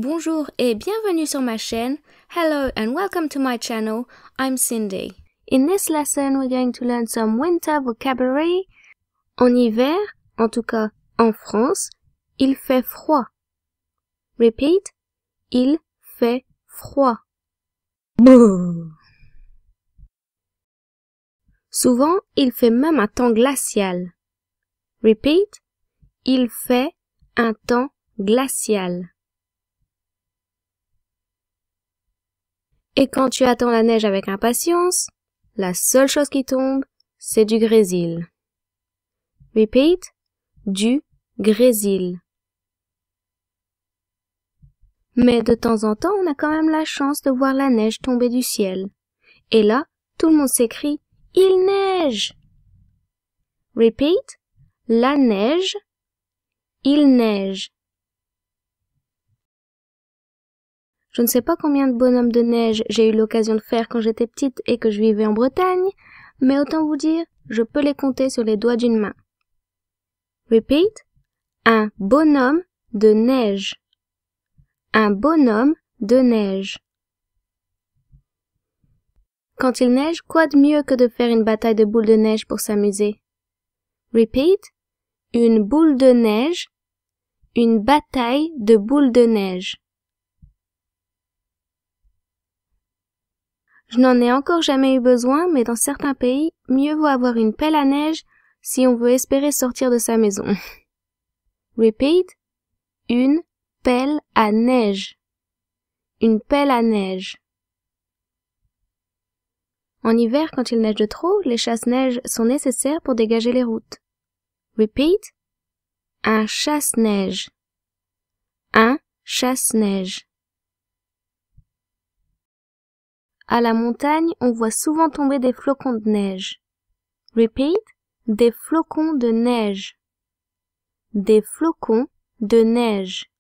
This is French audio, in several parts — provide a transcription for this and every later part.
Bonjour et bienvenue sur ma chaîne. Hello and welcome to my channel. I'm Cindy. In this lesson, we're going to learn some winter vocabulary. En hiver, en tout cas en France, il fait froid. Repeat. Il fait froid. Bouh. Souvent, il fait même un temps glacial. Repeat. Il fait un temps glacial. Et quand tu attends la neige avec impatience, la seule chose qui tombe, c'est du grésil. Repeat. Du grésil. Mais de temps en temps, on a quand même la chance de voir la neige tomber du ciel. Et là, tout le monde s'écrie « Il neige !» Repeat. La neige. Il neige. Je ne sais pas combien de bonhommes de neige j'ai eu l'occasion de faire quand j'étais petite et que je vivais en Bretagne, mais autant vous dire, je peux les compter sur les doigts d'une main. Repeat. Un bonhomme de neige. Un bonhomme de neige. Quand il neige, quoi de mieux que de faire une bataille de boules de neige pour s'amuser? Repeat. Une boule de neige. Une bataille de boules de neige. Je n'en ai encore jamais eu besoin, mais dans certains pays, mieux vaut avoir une pelle à neige si on veut espérer sortir de sa maison. Repeat. Une pelle à neige. Une pelle à neige. En hiver, quand il neige de trop, les chasse-neige sont nécessaires pour dégager les routes. Repeat. Un chasse-neige. Un chasse-neige. À la montagne, on voit souvent tomber des flocons de neige. Repeat. Des flocons de neige. Des flocons de neige.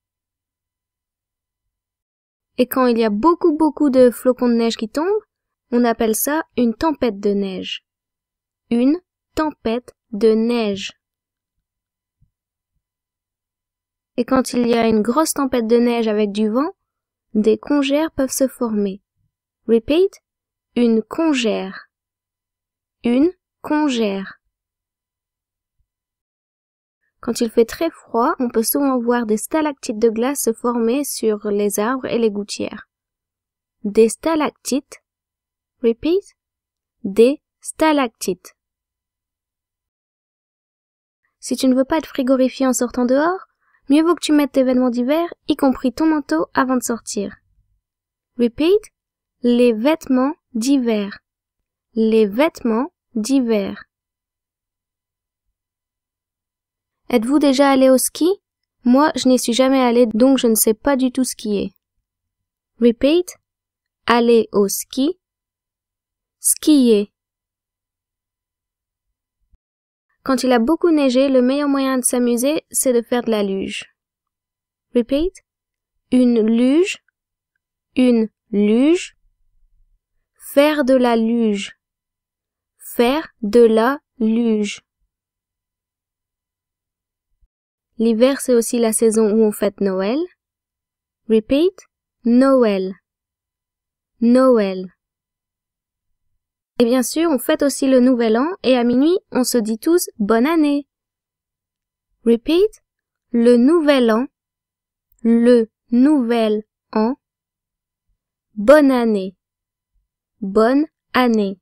Et quand il y a beaucoup de flocons de neige qui tombent, on appelle ça une tempête de neige. Une tempête de neige. Et quand il y a une grosse tempête de neige avec du vent, des congères peuvent se former. Repeat. Une congère. Une congère. Quand il fait très froid, on peut souvent voir des stalactites de glace se former sur les arbres et les gouttières. Des stalactites. Repeat. Des stalactites. Si tu ne veux pas être frigorifié en sortant dehors, mieux vaut que tu mettes tes vêtements d'hiver, y compris ton manteau, avant de sortir. Repeat. Les vêtements d'hiver. Les vêtements d'hiver. Êtes-vous déjà allé au ski? Moi, je n'y suis jamais allé, donc je ne sais pas du tout skier. Repeat. Aller au ski. Skier. Quand il a beaucoup neigé, le meilleur moyen de s'amuser, c'est de faire de la luge. Repeat. Une luge. Une luge. Faire de la luge. Faire de la luge. L'hiver, c'est aussi la saison où on fête Noël. Repeat. Noël. Noël. Et bien sûr, on fête aussi le Nouvel An et à minuit, on se dit tous bonne année. Repeat. Le Nouvel An. Le Nouvel An. Bonne année. Bonne année.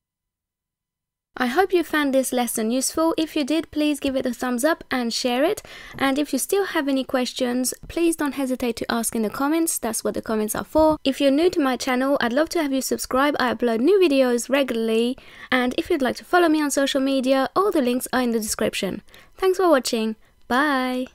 I hope you found this lesson useful. If you did, please give it a thumbs up and share it. And if you still have any questions, please don't hesitate to ask in the comments. That's what the comments are for. If you're new to my channel, I'd love to have you subscribe. I upload new videos regularly. And if you'd like to follow me on social media, all the links are in the description. Thanks for watching. Bye!